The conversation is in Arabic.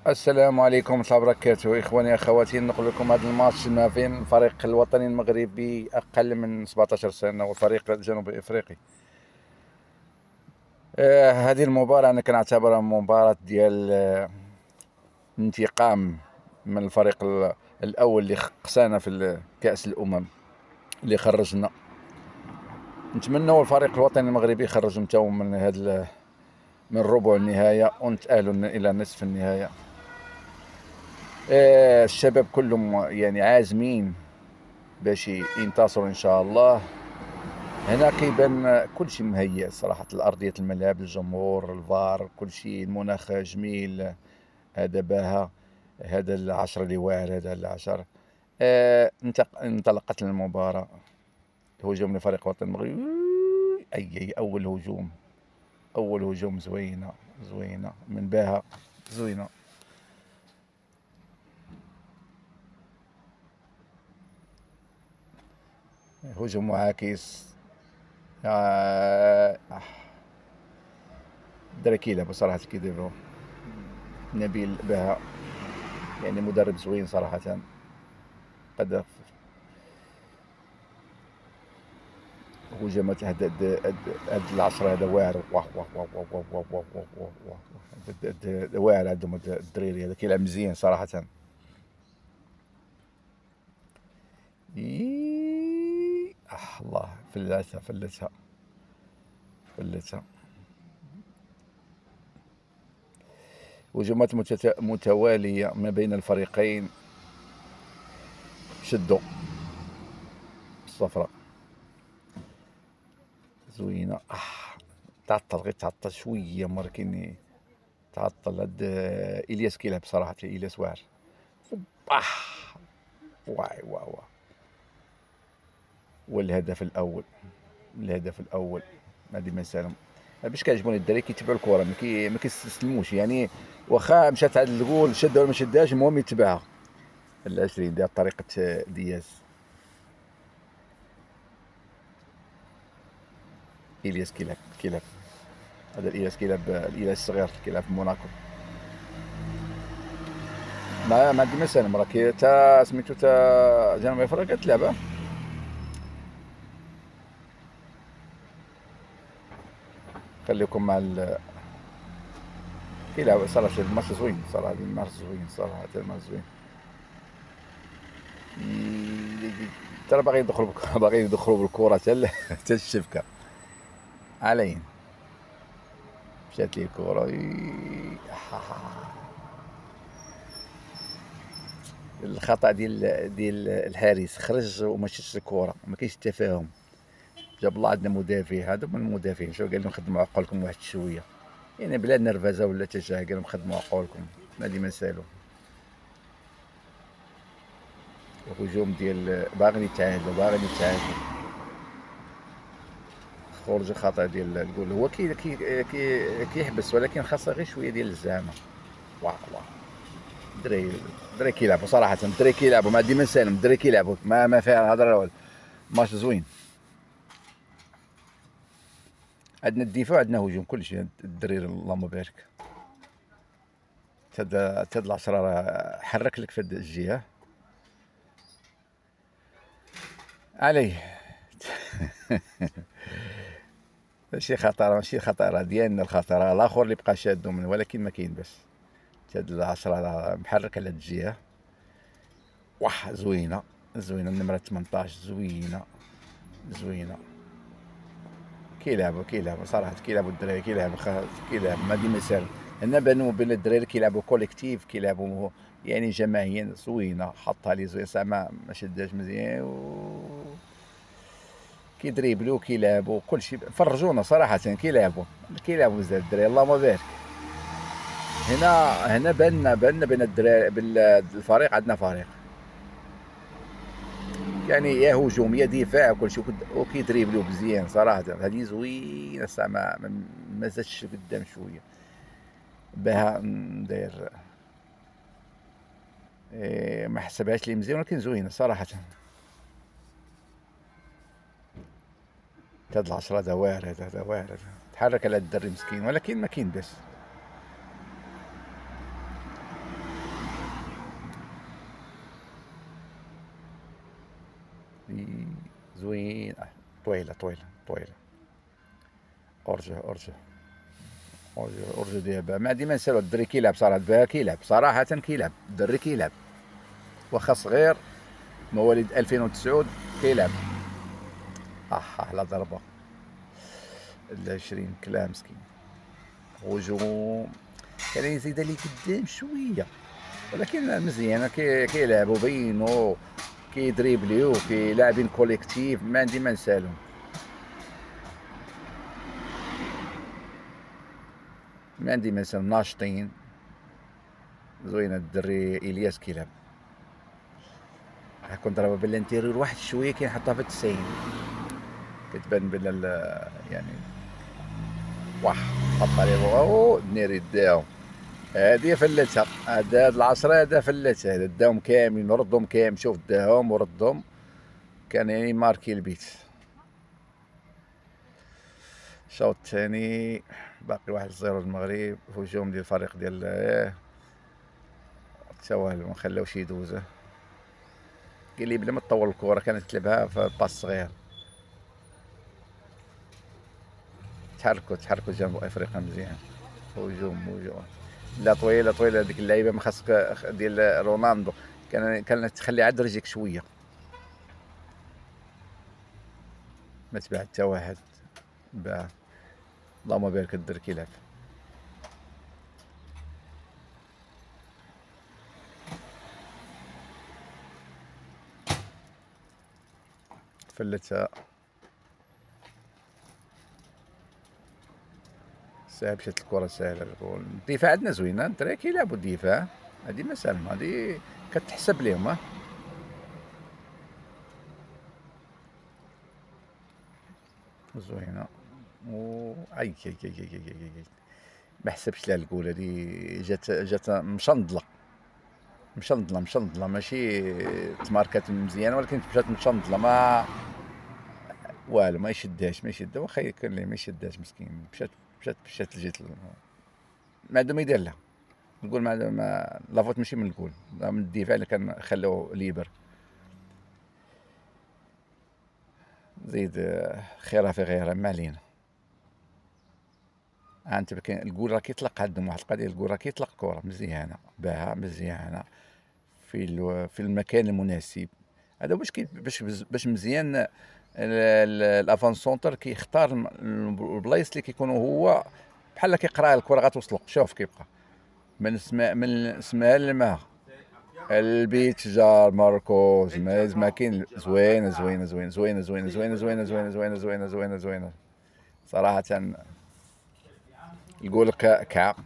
السلام عليكم ورحمة الله وبركاته. إخواني أخواتي، نقول لكم هذا الماتش ما بين الفريق الوطني المغربي أقل من 17 سنة والفريق الجنوبي الإفريقي. هذه المباراة أنا كنعتبرها مباراة ديال انتقام من الفريق الأول اللي خسانا في كأس الأمم، اللي خرجنا. نتمنوا الفريق الوطني المغربي يخرج نتاو من هذا من ربع النهاية ونتأهلوا إلى نصف النهاية. الشباب كلهم يعني عازمين باش ينتصروا ان شاء الله. هنا كيبان كلشي مهيأ صراحة، الأرضية الملعب، الجمهور، الفار، كلشي، المناخ جميل. هذا باها، هذا العشرة اللي واعر، هذا العشر. انطلقت المباراة. هجوم لفريق الوطن المغربي. أي أول هجوم، أول هجوم زوينة زوينة من باها، زوينة. هجوم معاكس. آه الدراري كيلعبوا صراحة، كيديروا. نبيل بها يعني مدرب زوين صراحة. قد هجمات هاد العصر هذا واعر، واه واه واه واه واه واه واه واه واه واه. واعر عندهم هاد الدريري هذا، كيلعب مزيان صراحة. الله، فلتها فلتها فلتها. هجمات متوالية ما بين الفريقين. شدوا الصفراء زوينة. تعطل، غير تعطل شوية ولكن تعطل. هاد إلياس كيلعب صراحة، إلياس واعر. واي واي واي. والهدف الأول، الهدف الأول. هادي مسالم. باش كيعجبوني الدراري كيتبعوا الكرة، ما كيستسلموش يعني. واخا مشات عند الجول شادها ولا ما شداش، المهم يتبعها. العشرين ديال طريقة دياز. إلياس كيلعب. هذا الإلياس كيلعب، الإلياس الصغير كيلعب في موناكو. ما عندي ما سالم، راه تا سميتو تا جنوب افريقيا تلعب. خليكم مع كيلعب صراحة. الماتش زوين صراحة، الماتش زوين صراحة، الماتش زوين. ترى باغي يدخلوا باغي يدخلوا بالكرة حتى الشبكة. علين مشات ليه الكرة. الخطأ ديال الحارس، خرج وما شاتش الكرة، ما كاينش التفاهم. جاب الله عندنا مدافع، هذا من المدافعين شو قال لهم خدموا عقولكم واحد شوية، يعني بلا نرفزة ولا تشاهد. قال لهم خدموا عقولكم، هادي ما سالو. الهجوم ديال باغيين يتعادلوا. خروج خطأ ديال الجول. هو كيحبس، ولكن خاصه غير شويه ديال الزعامه. واه واه. الدراري كيلعبوا صراحه، الدراري كيلعبوا، ما ديما سالم، الدراري كيلعبوا، ما فيها هضره والو. ماتش زوين. عندنا الدفاع، عندنا هجوم، كلشي. الدراري اللهم بارك. تاد العشرة راه حرك لك في هاد الجهه. عليه. ماشي خطر ديالنا، الخطر الاخر اللي بقى شادو من، ولكن ما كاين باس. هاد العشرة راه محرك على هاد الجهه. واه زوينه زوينه، النمره 18 زوينه زوينه. كيلعبوا صراحه، كيلعبوا الدراري، كيلعبوا ما ديما ساهل. هنا بانوا بين الدراري كيلعبوا كوليكتيف، كيلعبوا يعني جماعيا. زوينه، حطها لي زوين، ما شداش مزيان كيدريبلو، كيلعبوا كلشي. فرجونا صراحه، كيلعبوا بزاف الدراري، اللهم بارك. هنا بان بين الدراري، بين الفريق، عندنا فريق يعني يا هجوم يا دفاع كلشي، وكيدريبلو مزيان صراحه. هذه زوينه الساعه، ما زادش قدام شويه. بها داير ما حسبهاش لي مزيان، ولكن زوينه صراحه. هاد العشرة هذا واعر، هذا واعر. تحرك على الدري مسكين، ولكن ما كاين باس. زوين. طويله طويله طويله. ارجع ارجع ارجع ارجع ديابا ما ديما نسالو الدري كيلعب صراحه، الباها كيلعب صراحه، كيلعب الدري كيلعب واخا صغير مواليد 2009 كيلعب. على ضربه ال20 كلا مسكين. هجوم كان يزيد لي قدام شويه، ولكن مزيان كيلعبوا بينو كيدريبليو كيلاعبين كوليكتيف، ما عندي ما نسالهم. ما عندي ما نسالهم، ناشطين زوينه. الدري الياس كيلعب كنت ضربه بالانتيريور واحد شويه كينحطها في 90 كتبان بلا يعني واح حط عليه او نيري داهم. هادي فلتها، هاد العصرة هذا فلتها، هذا داهم كاملين ردهم كامل. شوف داهم وردهم، كان يعني ماركي البيت. الشوط الثاني باقي 1-0 المغرب. هجوم ديال الفريق ديال تا والو ما خلاوش يدوزه. قال لي بلا ما تطول الكره كانت تلعبها في باس صغير. تحركوا جنوب افريقيا مزيان. هجوم لا طويله طويله هذيك اللعيبه ما خاصك ديال رونالدو كانت تخلي عاد رجليك شويه. ما تباع حتى واحد باع. اللهم بارك الدر كيلعب. فلتها ساهل، مشات الكره ساهله. الجول الدفاع عندنا زوينه، الدراري كيلعبوا الدفاع، هادي مسالمه، هادي كتحسب ليهم. زوينه و اي اي اي اي اي اي ما حسبش لها الجول. هادي جات مشنضله ماشي تماركات مزيانه، ولكن مشات مشنضله ما والو ما يشدهاش واخا كان ليه ما يشدهاش مسكين. مشات لجيت ما عندهم ما يدير لها. الجول ما لافوت ماشي من الجول، من الدفاع اللي كان خلاو ليبر. زيد خيرها في غيرها، ما علينا. انت الجول راه كيطلق عندهم واحد القضيه، الجول راه كيطلق كره مزيانه باها مزيانه في المكان المناسب. هذا باش مزيان الافون سونتر كيختار البلايص اللي كيكونوا هو بحال كيقرا الكره غتوصلو. شوف كيبقى من اسمها للماء البيت جار ماركوز ما كاين. زوينه زوينه زوينه زوينه زوينه زوينه زوينه زوينه زوينه زوينه زوينه زوينه صراحه. يقول لك كعب